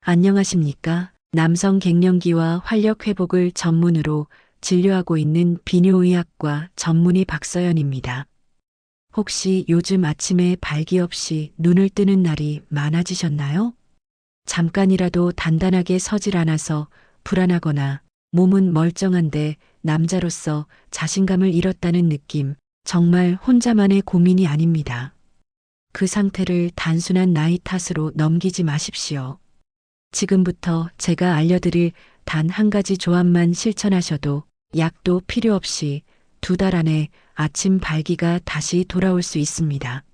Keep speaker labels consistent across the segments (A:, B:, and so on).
A: 안녕하십니까? 남성 갱년기와 활력 회복을 전문으로 진료하고 있는 비뇨의학과 전문의 박서연입니다. 혹시 요즘 아침에 발기 없이 눈을 뜨는 날이 많아지셨나요? 잠깐이라도 단단하게 서질 않아서 불안하거나 몸은 멀쩡한데 남자로서 자신감을 잃었다는 느낌, 정말 혼자만의 고민이 아닙니다. 그 상태를 단순한 나이 탓으로 넘기지 마십시오. 지금부터 제가 알려드릴 단 한 가지 조합만 실천하셔도 약도 필요 없이 2달 안에 아침 발기가 다시 돌아올 수 있습니다.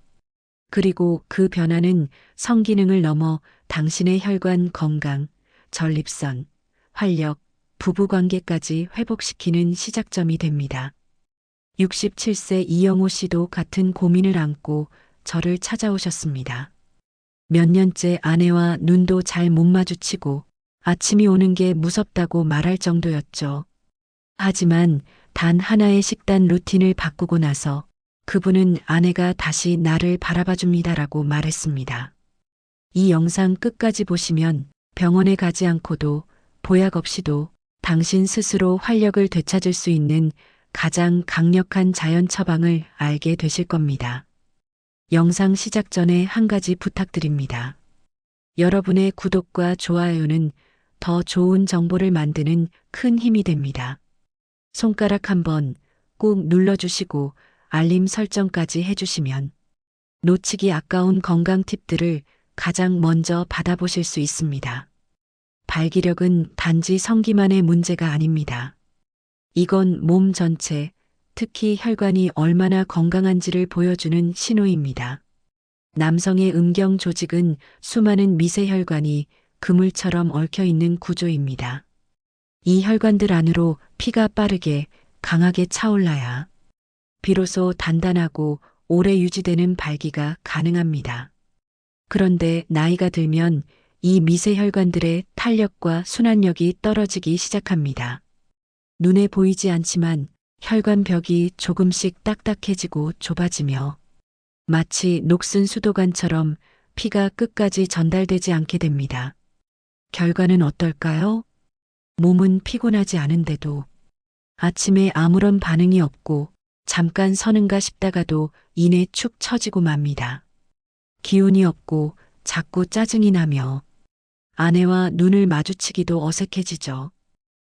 A: 그리고 그 변화는 성기능을 넘어 당신의 혈관 건강, 전립선, 활력, 부부관계까지 회복시키는 시작점이 됩니다. 67세 이영호 씨도 같은 고민을 안고 저를 찾아오셨습니다. 몇 년째 아내와 눈도 잘 못 마주치고 아침이 오는 게 무섭다고 말할 정도였죠. 하지만 단 하나의 식단 루틴을 바꾸고 나서 그분은 아내가 다시 나를 바라봐 줍니다라고 말했습니다. 이 영상 끝까지 보시면 병원에 가지 않고도 보약 없이도 당신 스스로 활력을 되찾을 수 있는 가장 강력한 자연 처방을 알게 되실 겁니다. 영상 시작 전에 한 가지 부탁드립니다. 여러분의 구독과 좋아요는 더 좋은 정보를 만드는 큰 힘이 됩니다. 손가락 한번 꾹 눌러주시고 알림 설정까지 해주시면 놓치기 아까운 건강 팁들을 가장 먼저 받아보실 수 있습니다. 발기력은 단지 성기만의 문제가 아닙니다. 이건 몸 전체, 특히 혈관이 얼마나 건강한지를 보여주는 신호입니다. 남성의 음경 조직은 수많은 미세혈관이 그물처럼 얽혀 있는 구조입니다. 이 혈관들 안으로 피가 빠르게 강하게 차올라야 비로소 단단하고 오래 유지되는 발기가 가능합니다. 그런데 나이가 들면 이 미세혈관들의 탄력과 순환력이 떨어지기 시작합니다. 눈에 보이지 않지만 혈관벽이 조금씩 딱딱해지고 좁아지며 마치 녹슨 수도관처럼 피가 끝까지 전달되지 않게 됩니다. 결과는 어떨까요? 몸은 피곤하지 않은데도 아침에 아무런 반응이 없고 잠깐 서는가 싶다가도 이내 축 처지고 맙니다. 기운이 없고 자꾸 짜증이 나며 아내와 눈을 마주치기도 어색해지죠.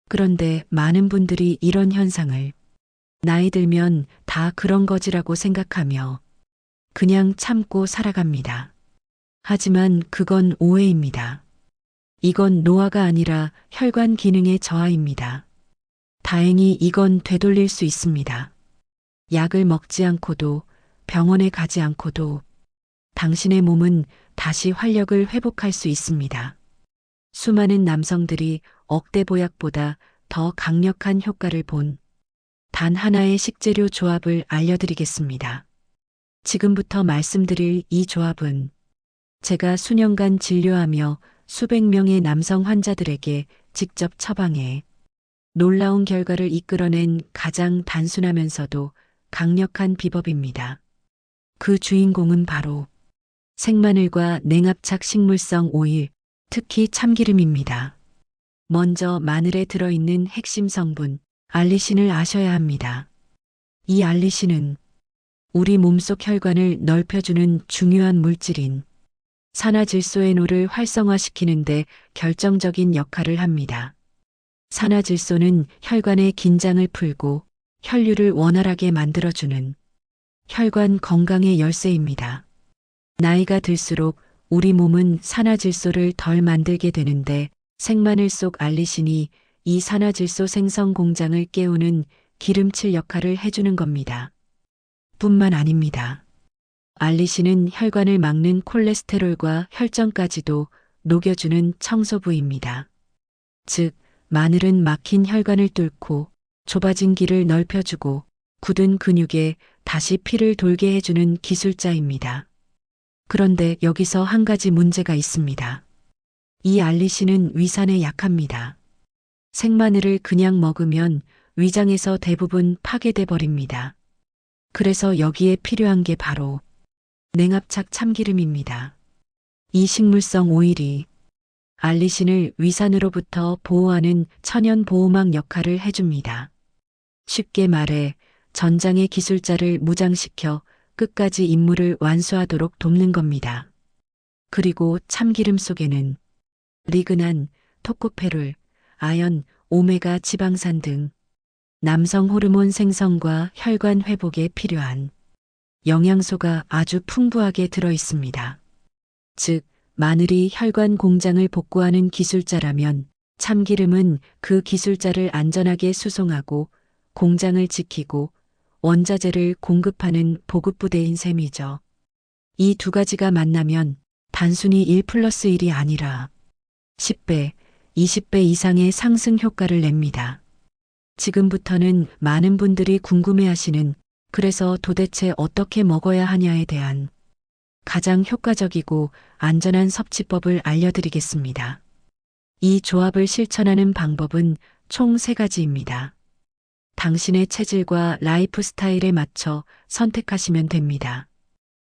A: 그런데 많은 분들이 이런 현상을 나이 들면 다 그런 거지라고 생각하며 그냥 참고 살아갑니다. 하지만 그건 오해입니다. 이건 노화가 아니라 혈관 기능의 저하입니다. 다행히 이건 되돌릴 수 있습니다. 약을 먹지 않고도 병원에 가지 않고도 당신의 몸은 다시 활력을 회복할 수 있습니다. 수많은 남성들이 억대 보약보다 더 강력한 효과를 본 단 하나의 식재료 조합을 알려드리겠습니다. 지금부터 말씀드릴 이 조합은 제가 수년간 진료하며 수백 명의 남성 환자들에게 직접 처방해 놀라운 결과를 이끌어낸 가장 단순하면서도 강력한 비법입니다. 그 주인공은 바로 생마늘과 냉합착 식물성 오일, 특히 참기름입니다. 먼저 마늘에 들어있는 핵심 성분, 알리신을 아셔야 합니다. 이 알리신은 우리 몸속 혈관을 넓혀주는 중요한 물질인 산화질소에노를 활성화시키는데 결정적인 역할을 합니다. 산화질소는 혈관의 긴장을 풀고 혈류를 원활하게 만들어주는 혈관 건강의 열쇠입니다. 나이가 들수록 우리 몸은 산화질소를 덜 만들게 되는데 생마늘 속 알리신이 이 산화질소 생성 공장을 깨우는 기름칠 역할을 해주는 겁니다. 뿐만 아닙니다. 알리신은 혈관을 막는 콜레스테롤과 혈전까지도 녹여주는 청소부입니다. 즉, 마늘은 막힌 혈관을 뚫고 좁아진 길을 넓혀주고 굳은 근육에 다시 피를 돌게 해주는 기술자입니다. 그런데 여기서 한 가지 문제가 있습니다. 이 알리신은 위산에 약합니다. 생마늘을 그냥 먹으면 위장에서 대부분 파괴돼 버립니다. 그래서 여기에 필요한 게 바로 냉합착 참기름입니다. 이 식물성 오일이 알리신을 위산으로부터 보호하는 천연 보호막 역할을 해줍니다. 쉽게 말해 전장의 기술자를 무장시켜 끝까지 임무를 완수하도록 돕는 겁니다. 그리고 참기름 속에는 리그난, 토코페롤, 아연, 오메가 지방산 등 남성 호르몬 생성과 혈관 회복에 필요한 영양소가 아주 풍부하게 들어 있습니다. 즉, 마늘이 혈관 공장을 복구하는 기술자라면 참기름은 그 기술자를 안전하게 수송하고 공장을 지키고 원자재를 공급하는 보급부대인 셈이죠. 이 두 가지가 만나면 단순히 1+1이 아니라 10배, 20배 이상의 상승 효과를 냅니다. 지금부터는 많은 분들이 궁금해하시는 그래서 도대체 어떻게 먹어야 하냐에 대한 가장 효과적이고 안전한 섭취법을 알려드리겠습니다. 이 조합을 실천하는 방법은 총 3가지입니다. 당신의 체질과 라이프 스타일에 맞춰 선택하시면 됩니다.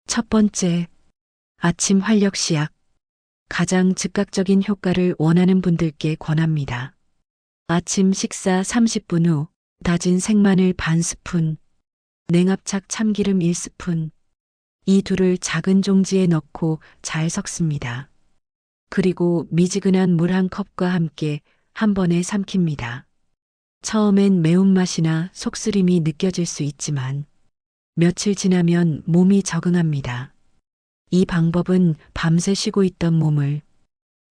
A: 첫 번째, 아침 활력 시약. 가장 즉각적인 효과를 원하는 분들께 권합니다. 아침 식사 30분 후 다진 생마늘 반 스푼, 냉합착 참기름 1스푼, 이 둘을 작은 종지에 넣고 잘 섞습니다. 그리고 미지근한 물 한 컵과 함께 한 번에 삼킵니다. 처음엔 매운맛이나 속쓰림이 느껴질 수 있지만 며칠 지나면 몸이 적응합니다. 이 방법은 밤새 쉬고 있던 몸을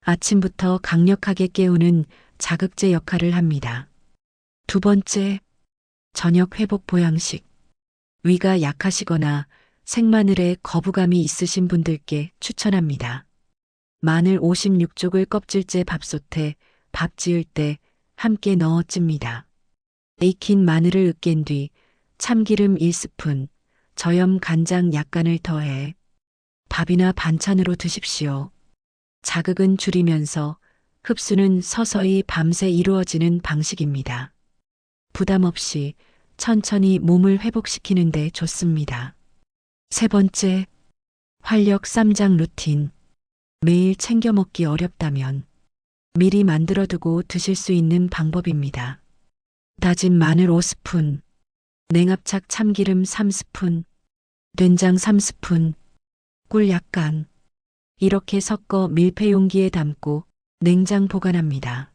A: 아침부터 강력하게 깨우는 자극제 역할을 합니다. 두 번째, 저녁 회복 보양식. 위가 약하시거나 생마늘에 거부감이 있으신 분들께 추천합니다. 마늘 56쪽을 껍질째 밥솥에 밥 지을 때 함께 넣어 찝니다. 익힌 마늘을 으깬 뒤 참기름 1스푼, 저염 간장 약간을 더해 밥이나 반찬으로 드십시오. 자극은 줄이면서 흡수는 서서히 밤새 이루어지는 방식입니다. 부담 없이 천천히 몸을 회복시키는 데 좋습니다. 세 번째, 활력 쌈장 루틴. 매일 챙겨 먹기 어렵다면 미리 만들어두고 드실 수 있는 방법입니다. 다진 마늘 5스푼, 냉합착 참기름 3스푼, 된장 3스푼, 꿀 약간. 이렇게 섞어 밀폐 용기에 담고 냉장 보관합니다.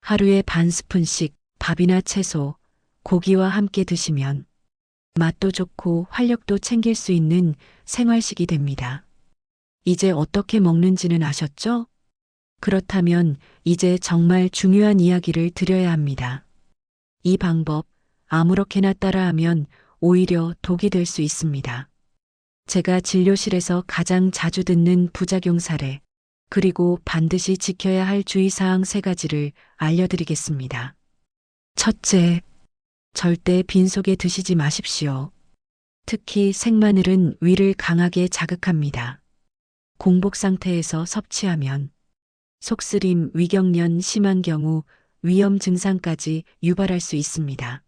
A: 하루에 반 스푼씩 밥이나 채소, 고기와 함께 드시면 맛도 좋고 활력도 챙길 수 있는 생활식이 됩니다. 이제 어떻게 먹는지는 아셨죠? 그렇다면 이제 정말 중요한 이야기를 드려야 합니다. 이 방법 아무렇게나 따라하면 오히려 독이 될 수 있습니다. 제가 진료실에서 가장 자주 듣는 부작용 사례, 그리고 반드시 지켜야 할 주의사항 3가지를 알려드리겠습니다. 첫째, 절대 빈속에 드시지 마십시오. 특히 생마늘은 위를 강하게 자극합니다. 공복 상태에서 섭취하면 속쓰림, 위경련 심한 경우 위험 증상까지 유발할 수 있습니다.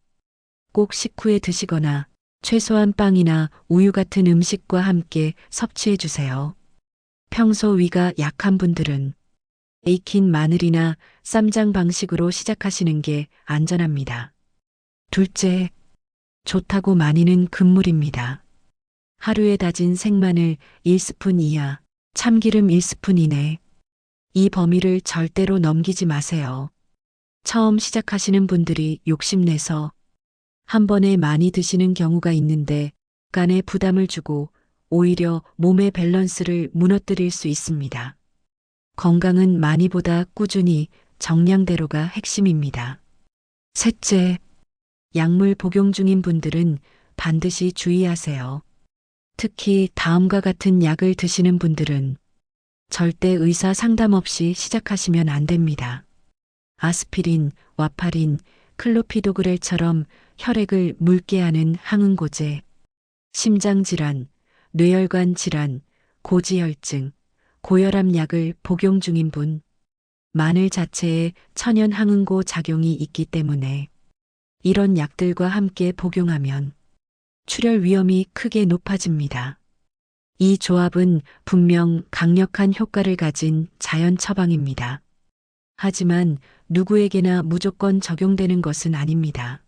A: 꼭 식후에 드시거나 최소한 빵이나 우유 같은 음식과 함께 섭취해 주세요. 평소 위가 약한 분들은 익힌 마늘이나 쌈장 방식으로 시작하시는 게 안전합니다. 둘째, 좋다고 많이는 금물입니다. 하루에 다진 생마늘 1스푼 이하, 참기름 1스푼 이내. 이 범위를 절대로 넘기지 마세요. 처음 시작하시는 분들이 욕심내서 한 번에 많이 드시는 경우가 있는데 간에 부담을 주고 오히려 몸의 밸런스를 무너뜨릴 수 있습니다. 건강은 많이보다 꾸준히 정량대로가 핵심입니다. 셋째, 약물 복용 중인 분들은 반드시 주의하세요. 특히 다음과 같은 약을 드시는 분들은 절대 의사 상담 없이 시작하시면 안 됩니다. 아스피린, 와파린, 클로피도그렐처럼 혈액을 묽게 하는 항응고제, 심장질환, 뇌혈관 질환, 고지혈증, 고혈압 약을 복용 중인 분, 마늘 자체에 천연 항응고 작용이 있기 때문에 이런 약들과 함께 복용하면 출혈 위험이 크게 높아집니다. 이 조합은 분명 강력한 효과를 가진 자연 처방입니다. 하지만 누구에게나 무조건 적용되는 것은 아닙니다.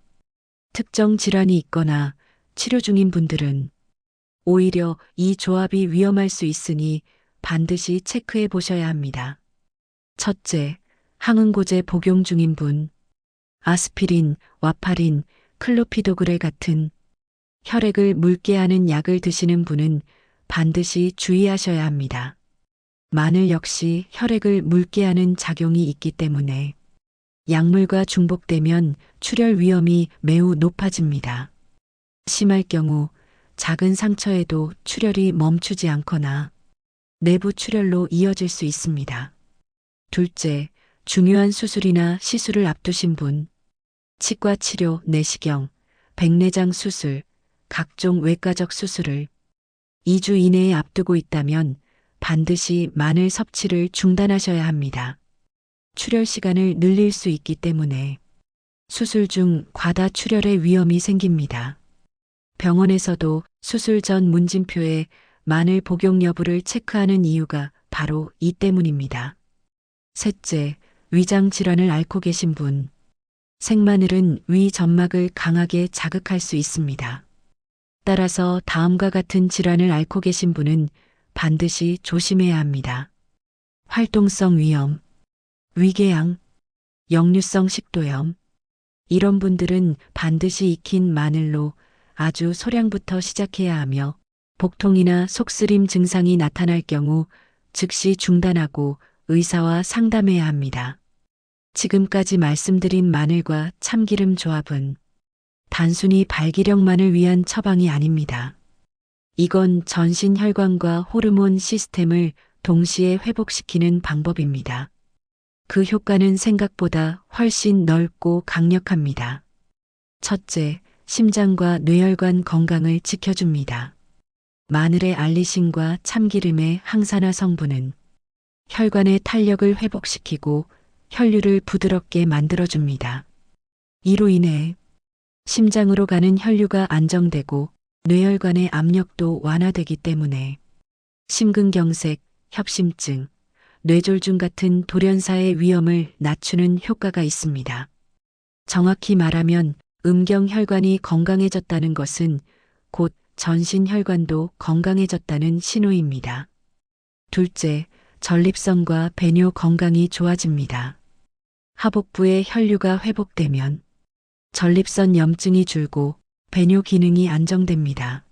A: 특정 질환이 있거나 치료 중인 분들은 오히려 이 조합이 위험할 수 있으니 반드시 체크해 보셔야 합니다. 첫째, 항응고제 복용 중인 분, 아스피린, 와파린, 클로피도그레 같은 혈액을 묽게 하는 약을 드시는 분은 반드시 주의하셔야 합니다. 마늘 역시 혈액을 묽게 하는 작용이 있기 때문에 약물과 중복되면 출혈 위험이 매우 높아집니다. 심할 경우 작은 상처에도 출혈이 멈추지 않거나 내부 출혈로 이어질 수 있습니다. 둘째, 중요한 수술이나 시술을 앞두신 분, 치과 치료, 내시경, 백내장 수술, 각종 외과적 수술을 2주 이내에 앞두고 있다면 반드시 마늘 섭취를 중단하셔야 합니다. 출혈 시간을 늘릴 수 있기 때문에 수술 중 과다 출혈의 위험이 생깁니다. 병원에서도 수술 전 문진표에 마늘 복용 여부를 체크하는 이유가 바로 이 때문입니다. 셋째, 위장 질환을 앓고 계신 분. 생마늘은 위 점막을 강하게 자극할 수 있습니다. 따라서 다음과 같은 질환을 앓고 계신 분은 반드시 조심해야 합니다. 활동성 위염, 위궤양, 역류성 식도염. 이런 분들은 반드시 익힌 마늘로 아주 소량부터 시작해야 하며 복통이나 속쓰림 증상이 나타날 경우 즉시 중단하고 의사와 상담해야 합니다. 지금까지 말씀드린 마늘과 참기름 조합은 단순히 발기력만을 위한 처방이 아닙니다. 이건 전신 혈관과 호르몬 시스템을 동시에 회복시키는 방법입니다. 그 효과는 생각보다 훨씬 넓고 강력합니다. 첫째, 심장과 뇌혈관 건강을 지켜줍니다. 마늘의 알리신과 참기름의 항산화 성분은 혈관의 탄력을 회복시키고 혈류를 부드럽게 만들어줍니다. 이로 인해 심장으로 가는 혈류가 안정되고 뇌혈관의 압력도 완화되기 때문에 심근경색, 협심증, 뇌졸중 같은 돌연사의 위험을 낮추는 효과가 있습니다. 정확히 말하면 음경혈관이 건강해졌다는 것은 곧 전신혈관도 건강해졌다는 신호입니다. 둘째, 전립선과 배뇨 건강이 좋아집니다. 하복부의 혈류가 회복되면 전립선 염증이 줄고 배뇨 기능이 안정됩니다.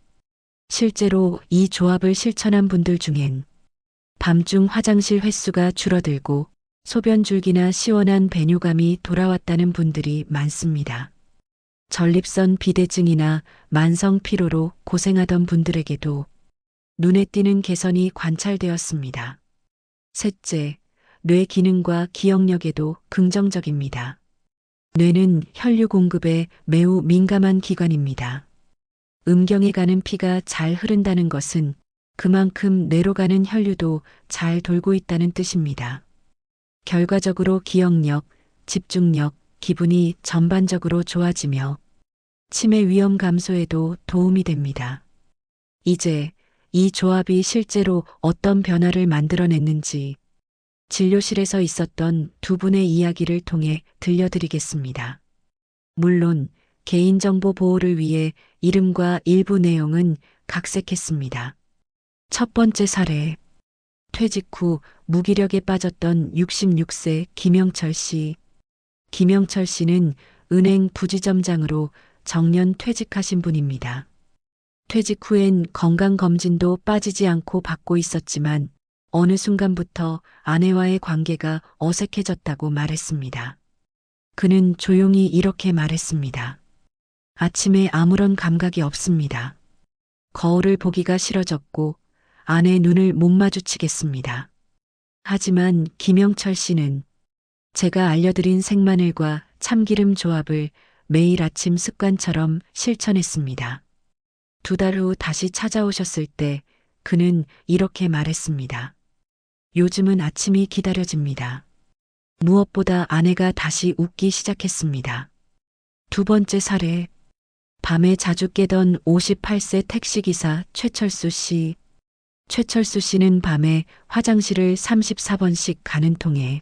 A: 실제로 이 조합을 실천한 분들 중엔 밤중 화장실 횟수가 줄어들고 소변줄기나 시원한 배뇨감이 돌아왔다는 분들이 많습니다. 전립선 비대증이나 만성 피로로 고생하던 분들에게도 눈에 띄는 개선이 관찰되었습니다. 셋째, 뇌 기능과 기억력에도 긍정적입니다. 뇌는 혈류 공급에 매우 민감한 기관입니다. 음경에 가는 피가 잘 흐른다는 것은 그만큼 뇌로 가는 혈류도 잘 돌고 있다는 뜻입니다. 결과적으로 기억력, 집중력, 기분이 전반적으로 좋아지며 치매 위험 감소에도 도움이 됩니다. 이제 이 조합이 실제로 어떤 변화를 만들어냈는지 진료실에서 있었던 두 분의 이야기를 통해 들려드리겠습니다. 물론 개인정보 보호를 위해 이름과 일부 내용은 각색했습니다. 첫 번째 사례. 퇴직 후 무기력에 빠졌던 66세 김영철 씨. 김영철 씨는 은행 부지점장으로 정년 퇴직하신 분입니다. 퇴직 후엔 건강검진도 빠지지 않고 받고 있었지만 어느 순간부터 아내와의 관계가 어색해졌다고 말했습니다. 그는 조용히 이렇게 말했습니다. 아침에 아무런 감각이 없습니다. 거울을 보기가 싫어졌고 아내 눈을 못 마주치겠습니다. 하지만 김영철 씨는 제가 알려드린 생마늘과 참기름 조합을 매일 아침 습관처럼 실천했습니다. 2달 후 다시 찾아오셨을 때 그는 이렇게 말했습니다. 요즘은 아침이 기다려집니다. 무엇보다 아내가 다시 웃기 시작했습니다. 두 번째 사례. 밤에 자주 깨던 58세 택시기사 최철수 씨. 최철수 씨는 밤에 화장실을 34번씩 가는 통에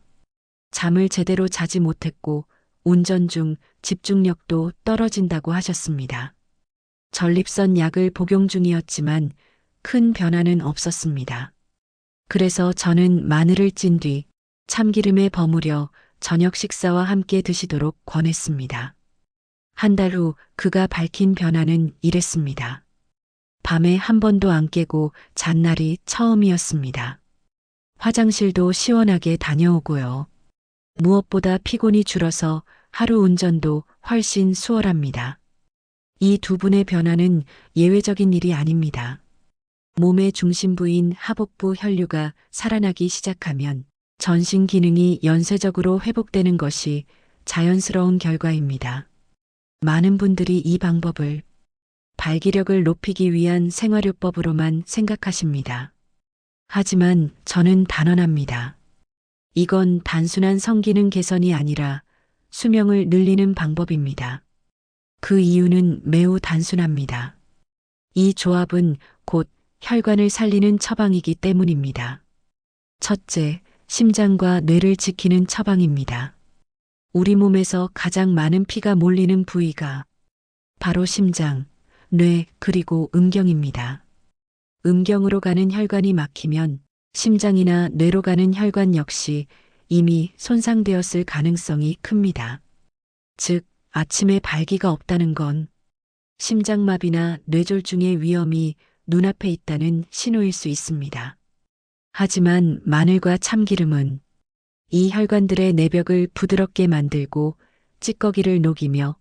A: 잠을 제대로 자지 못했고 운전 중 집중력도 떨어진다고 하셨습니다. 전립선 약을 복용 중이었지만 큰 변화는 없었습니다. 그래서 저는 마늘을 찐 뒤 참기름에 버무려 저녁 식사와 함께 드시도록 권했습니다. 한 달 후 그가 밝힌 변화는 이랬습니다. 밤에 한 번도 안 깨고 잔 날이 처음이었습니다. 화장실도 시원하게 다녀오고요. 무엇보다 피곤이 줄어서 하루 운전도 훨씬 수월합니다. 이 두 분의 변화는 예외적인 일이 아닙니다. 몸의 중심부인 하복부 혈류가 살아나기 시작하면 전신 기능이 연쇄적으로 회복되는 것이 자연스러운 결과입니다. 많은 분들이 이 방법을 발기력을 높이기 위한 생활요법으로만 생각하십니다. 하지만 저는 단언합니다. 이건 단순한 성기능 개선이 아니라 수명을 늘리는 방법입니다. 그 이유는 매우 단순합니다. 이 조합은 곧 혈관을 살리는 처방이기 때문입니다. 첫째, 심장과 뇌를 지키는 처방입니다. 우리 몸에서 가장 많은 피가 몰리는 부위가 바로 심장, 뇌, 그리고 음경입니다. 음경으로 가는 혈관이 막히면 심장이나 뇌로 가는 혈관 역시 이미 손상되었을 가능성이 큽니다. 즉, 아침에 발기가 없다는 건 심장마비나 뇌졸중의 위험이 눈앞에 있다는 신호일 수 있습니다. 하지만 마늘과 참기름은 이 혈관들의 내벽을 부드럽게 만들고 찌꺼기를 녹이며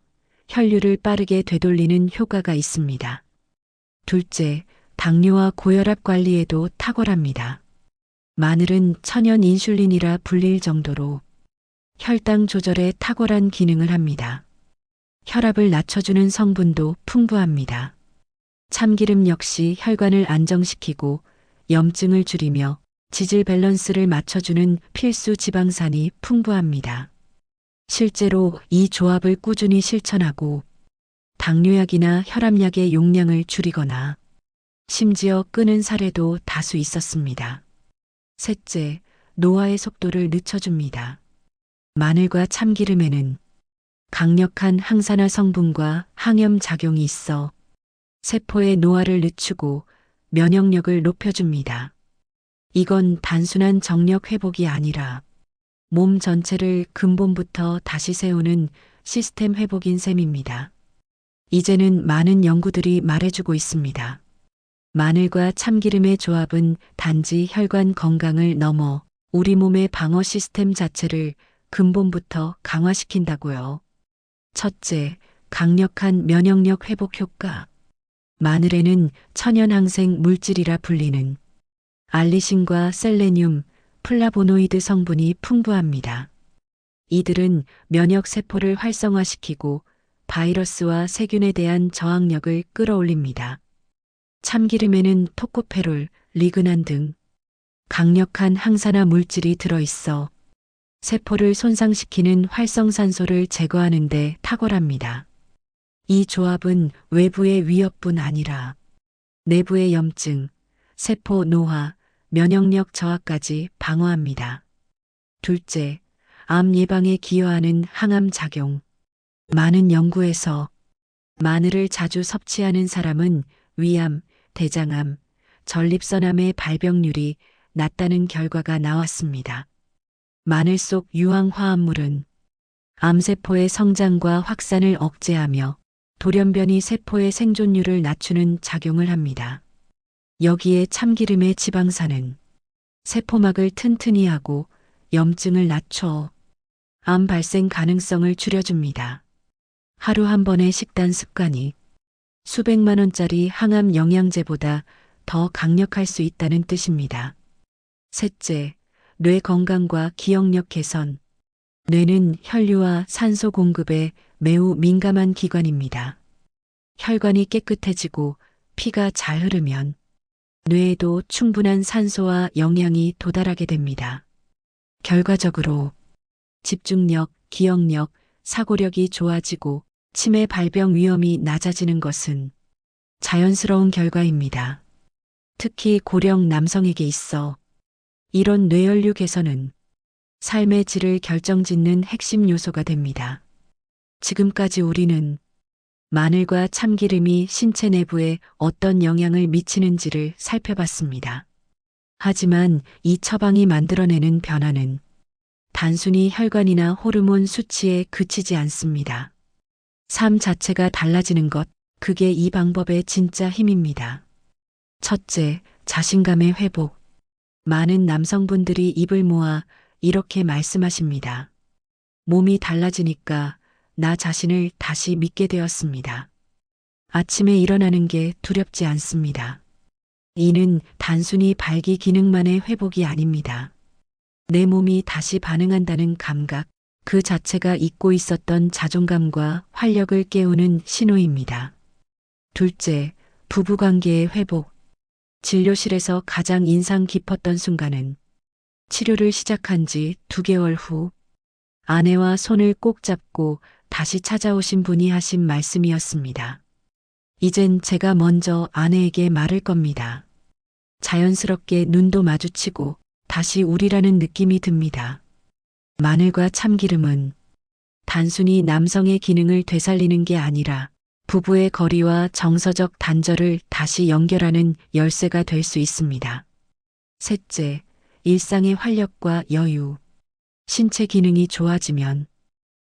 A: 혈류를 빠르게 되돌리는 효과가 있습니다. 둘째, 당뇨와 고혈압 관리에도 탁월합니다. 마늘은 천연 인슐린이라 불릴 정도로 혈당 조절에 탁월한 기능을 합니다. 혈압을 낮춰주는 성분도 풍부합니다. 참기름 역시 혈관을 안정시키고 염증을 줄이며 지질 밸런스를 맞춰주는 필수 지방산이 풍부합니다. 실제로 이 조합을 꾸준히 실천하고 당뇨약이나 혈압약의 용량을 줄이거나 심지어 끊은 사례도 다수 있었습니다. 셋째, 노화의 속도를 늦춰줍니다. 마늘과 참기름에는 강력한 항산화 성분과 항염 작용이 있어 세포의 노화를 늦추고 면역력을 높여줍니다. 이건 단순한 정력 회복이 아니라 몸 전체를 근본부터 다시 세우는 시스템 회복인 셈입니다. 이제는 많은 연구들이 말해주고 있습니다. 마늘과 참기름의 조합은 단지 혈관 건강을 넘어 우리 몸의 방어 시스템 자체를 근본부터 강화시킨다고요. 첫째, 강력한 면역력 회복 효과. 마늘에는 천연항생 물질이라 불리는 알리신과 셀레늄, 플라보노이드 성분이 풍부합니다. 이들은 면역 세포를 활성화시키고 바이러스와 세균에 대한 저항력을 끌어올립니다. 참기름에는 토코페롤, 리그난 등 강력한 항산화 물질이 들어있어 세포를 손상시키는 활성산소를 제거하는 데 탁월합니다. 이 조합은 외부의 위협뿐 아니라 내부의 염증, 세포 노화, 면역력 저하까지 방어합니다. 둘째, 암 예방에 기여하는 항암 작용. 많은 연구에서 마늘을 자주 섭취하는 사람은 위암, 대장암, 전립선암의 발병률이 낮다는 결과가 나왔습니다. 마늘 속 유황 화합물은 암세포의 성장과 확산을 억제하며 돌연변이 세포의 생존율을 낮추는 작용을 합니다. 여기에 참기름의 지방산은 세포막을 튼튼히 하고 염증을 낮춰 암 발생 가능성을 줄여줍니다. 하루 한 번의 식단 습관이 수백만 원짜리 항암 영양제보다 더 강력할 수 있다는 뜻입니다. 셋째, 뇌 건강과 기억력 개선. 뇌는 혈류와 산소 공급에 매우 민감한 기관입니다. 혈관이 깨끗해지고 피가 잘 흐르면 뇌에도 충분한 산소와 영양이 도달하게 됩니다. 결과적으로 집중력, 기억력, 사고력이 좋아지고 치매 발병 위험이 낮아지는 것은 자연스러운 결과입니다. 특히 고령 남성에게 있어 이런 뇌혈류 개선은 삶의 질을 결정짓는 핵심 요소가 됩니다. 지금까지 우리는 마늘과 참기름이 신체 내부에 어떤 영향을 미치는지를 살펴봤습니다. 하지만 이 처방이 만들어내는 변화는 단순히 혈관이나 호르몬 수치에 그치지 않습니다. 삶 자체가 달라지는 것, 그게 이 방법의 진짜 힘입니다. 첫째, 자신감의 회복. 많은 남성분들이 입을 모아 이렇게 말씀하십니다. 몸이 달라지니까 나 자신을 다시 믿게 되었습니다. 아침에 일어나는 게 두렵지 않습니다. 이는 단순히 발기 기능만의 회복이 아닙니다. 내 몸이 다시 반응한다는 감각, 그 자체가 잊고 있었던 자존감과 활력을 깨우는 신호입니다. 둘째, 부부관계의 회복. 진료실에서 가장 인상 깊었던 순간은 치료를 시작한 지 2개월 후 아내와 손을 꼭 잡고 다시 찾아오신 분이 하신 말씀이었습니다. 이젠 제가 먼저 아내에게 말할 겁니다. 자연스럽게 눈도 마주치고 다시 우리라는 느낌이 듭니다. 마늘과 참기름은 단순히 남성의 기능을 되살리는 게 아니라 부부의 거리와 정서적 단절을 다시 연결하는 열쇠가 될 수 있습니다. 셋째, 일상의 활력과 여유. 신체 기능이 좋아지면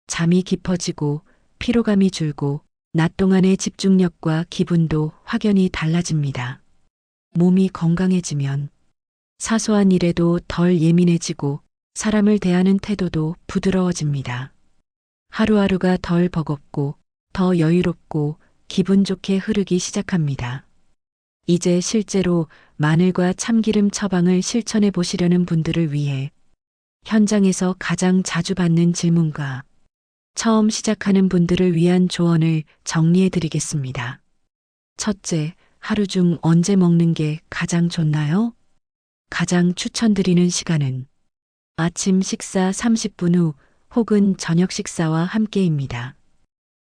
A: 잠이 깊어지고 피로감이 줄고 낮 동안의 집중력과 기분도 확연히 달라집니다. 몸이 건강해지면 사소한 일에도 덜 예민해지고 사람을 대하는 태도도 부드러워집니다. 하루하루가 덜 버겁고 더 여유롭고 기분 좋게 흐르기 시작합니다. 이제 실제로 마늘과 참기름 처방을 실천해 보시려는 분들을 위해 현장에서 가장 자주 받는 질문과 처음 시작하는 분들을 위한 조언을 정리해 드리겠습니다. 첫째, 하루 중 언제 먹는 게 가장 좋나요? 가장 추천드리는 시간은 아침 식사 30분 후 혹은 저녁 식사와 함께입니다.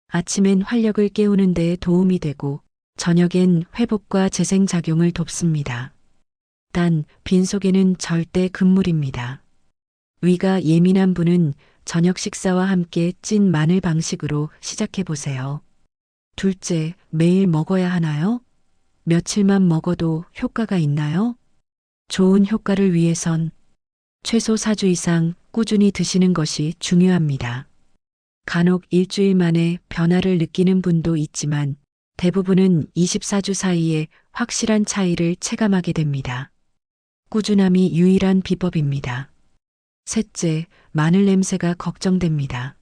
A: 아침엔 활력을 깨우는 데 도움이 되고 저녁엔 회복과 재생작용을 돕습니다. 단, 빈속에는 절대 금물입니다. 위가 예민한 분은 저녁 식사와 함께 찐 마늘 방식으로 시작해 보세요. 둘째, 매일 먹어야 하나요? 며칠만 먹어도 효과가 있나요? 좋은 효과를 위해선 최소 4주 이상 꾸준히 드시는 것이 중요합니다. 간혹 일주일 만에 변화를 느끼는 분도 있지만 대부분은 24주 사이에 확실한 차이를 체감하게 됩니다. 꾸준함이 유일한 비법입니다. 셋째, 마늘 냄새가 걱정됩니다.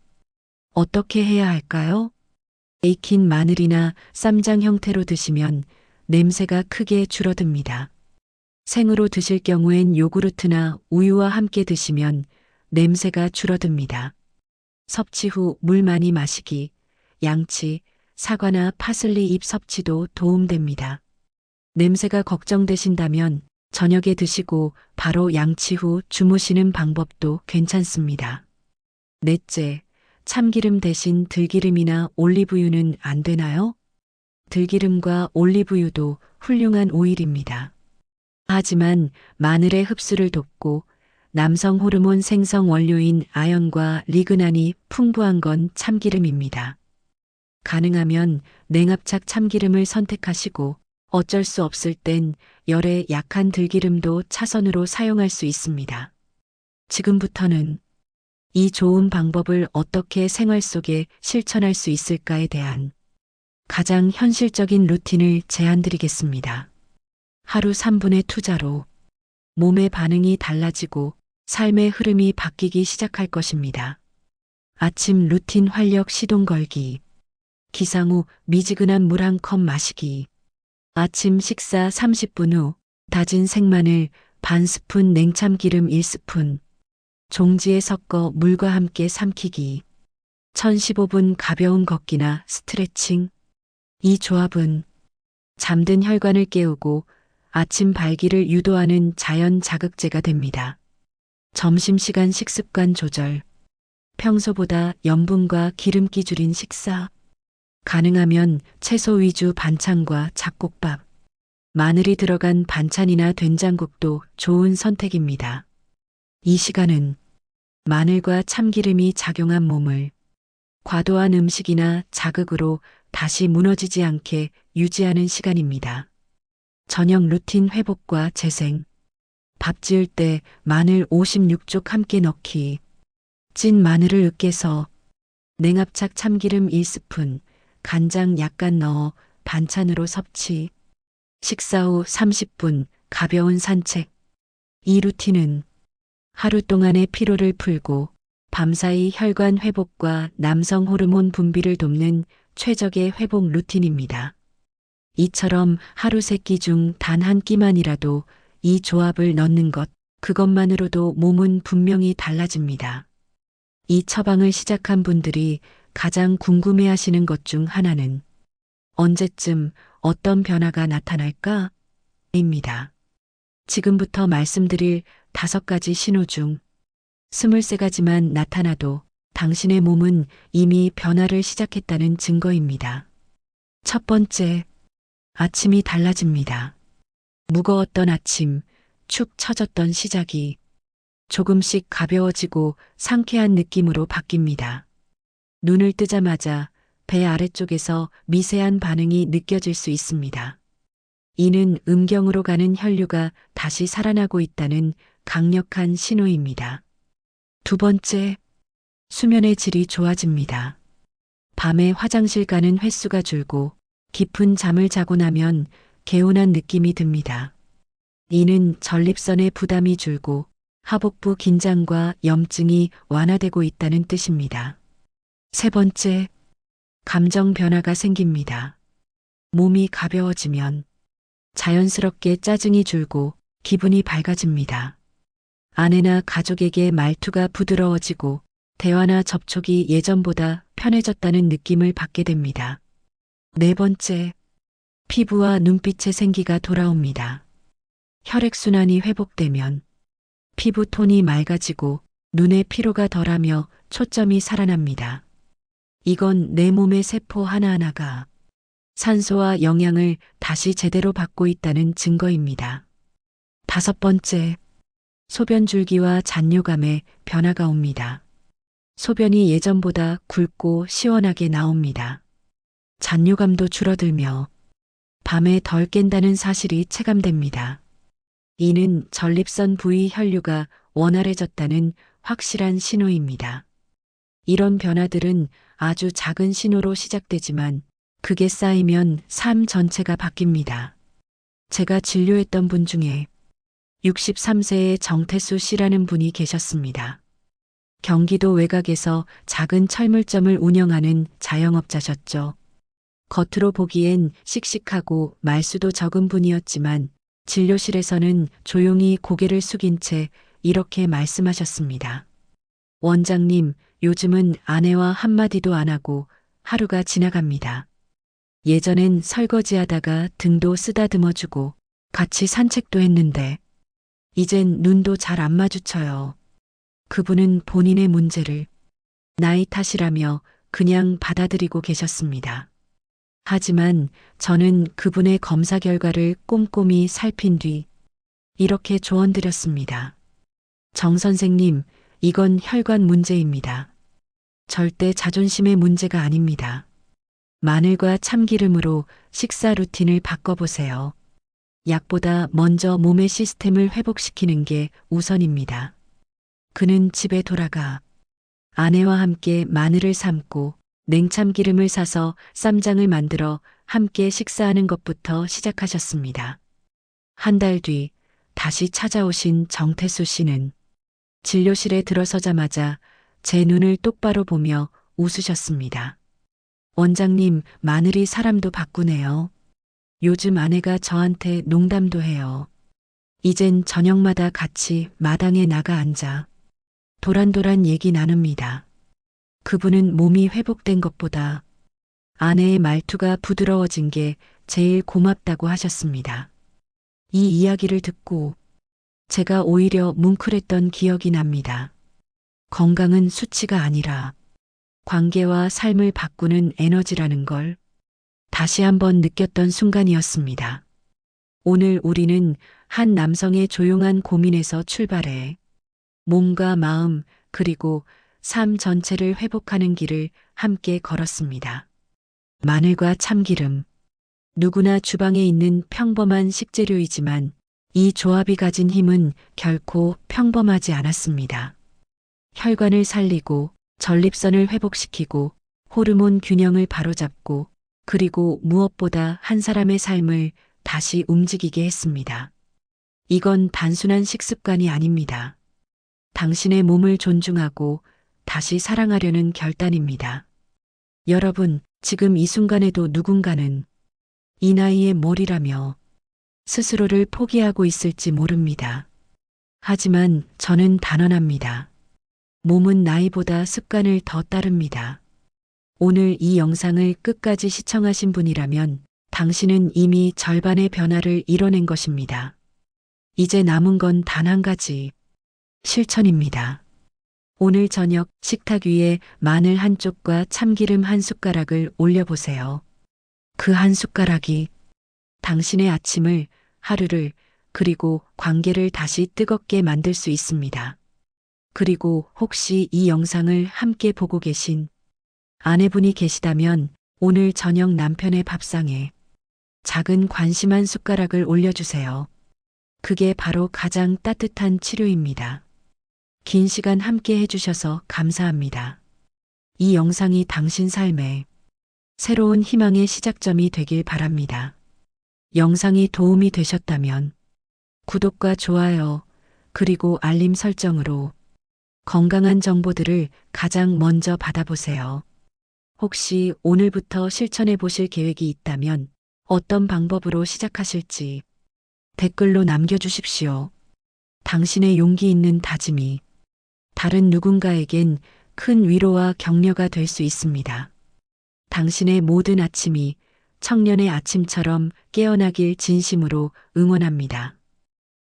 A: 어떻게 해야 할까요? 익힌 마늘이나 쌈장 형태로 드시면 냄새가 크게 줄어듭니다. 생으로 드실 경우엔 요구르트나 우유와 함께 드시면 냄새가 줄어듭니다. 섭취 후 물 많이 마시기, 양치, 사과나 파슬리 잎 섭취도 도움됩니다. 냄새가 걱정되신다면 저녁에 드시고 바로 양치 후 주무시는 방법도 괜찮습니다. 넷째, 참기름 대신 들기름이나 올리브유는 안 되나요? 들기름과 올리브유도 훌륭한 오일입니다. 하지만 마늘의 흡수를 돕고 남성 호르몬 생성 원료인 아연과 리그난이 풍부한 건 참기름입니다. 가능하면 냉압착 참기름을 선택하시고 어쩔 수 없을 땐 열에 약한 들기름도 차선으로 사용할 수 있습니다. 지금부터는 이 좋은 방법을 어떻게 생활 속에 실천할 수 있을까에 대한 가장 현실적인 루틴을 제안드리겠습니다. 하루 3분의 투자로 몸의 반응이 달라지고 삶의 흐름이 바뀌기 시작할 것입니다. 아침 루틴 활력 시동 걸기. 기상 후 미지근한 물 한 컵 마시기. 아침 식사 30분 후 다진 생마늘 반 스푼 냉참기름 1스푼. 종지에 섞어 물과 함께 삼키기. 1015분 가벼운 걷기나 스트레칭. 이 조합은 잠든 혈관을 깨우고 아침 발기를 유도하는 자연 자극제가 됩니다. 점심시간 식습관 조절. 평소보다 염분과 기름기 줄인 식사. 가능하면 채소 위주 반찬과 잡곡밥. 마늘이 들어간 반찬이나 된장국도 좋은 선택입니다. 이 시간은 마늘과 참기름이 작용한 몸을 과도한 음식이나 자극으로 다시 무너지지 않게 유지하는 시간입니다. 저녁 루틴 회복과 재생. 밥 지을 때 마늘 56쪽 함께 넣기. 찐 마늘을 으깨서 냉압착 참기름 1스푼, 간장 약간 넣어 반찬으로 섭취. 식사 후 30분 가벼운 산책. 이 루틴은 하루 동안의 피로를 풀고 밤사이 혈관 회복과 남성 호르몬 분비를 돕는 최적의 회복 루틴입니다. 이처럼 하루 3끼 중 단 한 끼만이라도 이 조합을 넣는 것, 그것만으로도 몸은 분명히 달라집니다. 이 처방을 시작한 분들이 가장 궁금해 하시는 것 중 하나는 언제쯤 어떤 변화가 나타날까? 입니다. 지금부터 말씀드릴 5가지 신호 중 23가지만 나타나도 당신의 몸은 이미 변화를 시작했다는 증거입니다. 첫 번째, 아침이 달라집니다. 무거웠던 아침, 축 처졌던 시작이 조금씩 가벼워지고 상쾌한 느낌으로 바뀝니다. 눈을 뜨자마자 배 아래쪽에서 미세한 반응이 느껴질 수 있습니다. 이는 음경으로 가는 혈류가 다시 살아나고 있다는 강력한 신호입니다. 두 번째, 수면의 질이 좋아집니다. 밤에 화장실 가는 횟수가 줄고 깊은 잠을 자고 나면 개운한 느낌이 듭니다. 이는 전립선의 부담이 줄고 하복부 긴장과 염증이 완화되고 있다는 뜻입니다. 세 번째, 감정 변화가 생깁니다. 몸이 가벼워지면 자연스럽게 짜증이 줄고 기분이 밝아집니다. 아내나 가족에게 말투가 부드러워지고 대화나 접촉이 예전보다 편해졌다는 느낌을 받게 됩니다. 네 번째, 피부와 눈빛의 생기가 돌아옵니다. 혈액순환이 회복되면 피부 톤이 맑아지고 눈의 피로가 덜하며 초점이 살아납니다. 이건 내 몸의 세포 하나하나가 산소와 영양을 다시 제대로 받고 있다는 증거입니다. 다섯 번째, 소변 줄기와 잔뇨감에 변화가 옵니다. 소변이 예전보다 굵고 시원하게 나옵니다. 잔뇨감도 줄어들며 밤에 덜 깬다는 사실이 체감됩니다. 이는 전립선 부위 혈류가 원활해졌다는 확실한 신호입니다. 이런 변화들은 아주 작은 신호로 시작되지만 그게 쌓이면 삶 전체가 바뀝니다. 제가 진료했던 분 중에 63세의 정태수 씨라는 분이 계셨습니다. 경기도 외곽에서 작은 철물점을 운영하는 자영업자셨죠. 겉으로 보기엔 씩씩하고 말수도 적은 분이었지만 진료실에서는 조용히 고개를 숙인 채 이렇게 말씀하셨습니다. 원장님, 요즘은 아내와 한마디도 안 하고 하루가 지나갑니다. 예전엔 설거지하다가 등도 쓰다듬어주고 같이 산책도 했는데 이젠 눈도 잘 안 마주쳐요. 그분은 본인의 문제를 나이 탓이라며 그냥 받아들이고 계셨습니다. 하지만 저는 그분의 검사 결과를 꼼꼼히 살핀 뒤 이렇게 조언드렸습니다. 정 선생님, 이건 혈관 문제입니다. 절대 자존심의 문제가 아닙니다. 마늘과 참기름으로 식사 루틴을 바꿔보세요. 약보다 먼저 몸의 시스템을 회복시키는 게 우선입니다. 그는 집에 돌아가 아내와 함께 마늘을 삶고 냉참기름을 사서 쌈장을 만들어 함께 식사하는 것부터 시작하셨습니다. 한 달 뒤 다시 찾아오신 정태수 씨는 진료실에 들어서자마자 제 눈을 똑바로 보며 웃으셨습니다. 원장님, 마늘이 사람도 바꾸네요. 요즘 아내가 저한테 농담도 해요. 이젠 저녁마다 같이 마당에 나가 앉아 도란도란 얘기 나눕니다. 그분은 몸이 회복된 것보다 아내의 말투가 부드러워진 게 제일 고맙다고 하셨습니다. 이 이야기를 듣고 제가 오히려 뭉클했던 기억이 납니다. 건강은 수치가 아니라 관계와 삶을 바꾸는 에너지라는 걸 다시 한번 느꼈던 순간이었습니다. 오늘 우리는 한 남성의 조용한 고민에서 출발해 몸과 마음 그리고 삶 전체를 회복하는 길을 함께 걸었습니다. 마늘과 참기름. 누구나 주방에 있는 평범한 식재료이지만 이 조합이 가진 힘은 결코 평범하지 않았습니다. 혈관을 살리고 전립선을 회복시키고 호르몬 균형을 바로잡고 그리고 무엇보다 한 사람의 삶을 다시 움직이게 했습니다. 이건 단순한 식습관이 아닙니다. 당신의 몸을 존중하고 다시 사랑하려는 결단입니다. 여러분, 지금 이 순간에도 누군가는 이 나이에 뭘이라며 스스로를 포기하고 있을지 모릅니다. 하지만 저는 단언합니다. 몸은 나이보다 습관을 더 따릅니다. 오늘 이 영상을 끝까지 시청하신 분이라면 당신은 이미 절반의 변화를 이뤄낸 것입니다. 이제 남은 건 단 한 가지, 실천입니다. 오늘 저녁 식탁 위에 마늘 한 쪽과 참기름 한 숟가락을 올려보세요. 그 한 숟가락이 당신의 아침을, 하루를, 그리고 관계를 다시 뜨겁게 만들 수 있습니다. 그리고 혹시 이 영상을 함께 보고 계신 아내분이 계시다면 오늘 저녁 남편의 밥상에 작은 관심 한 숟가락을 올려주세요. 그게 바로 가장 따뜻한 치료입니다. 긴 시간 함께 해주셔서 감사합니다. 이 영상이 당신 삶에 새로운 희망의 시작점이 되길 바랍니다. 영상이 도움이 되셨다면 구독과 좋아요, 그리고 알림 설정으로 건강한 정보들을 가장 먼저 받아보세요. 혹시 오늘부터 실천해 보실 계획이 있다면 어떤 방법으로 시작하실지 댓글로 남겨주십시오. 당신의 용기 있는 다짐이 다른 누군가에겐 큰 위로와 격려가 될 수 있습니다. 당신의 모든 아침이 청년의 아침처럼 깨어나길 진심으로 응원합니다.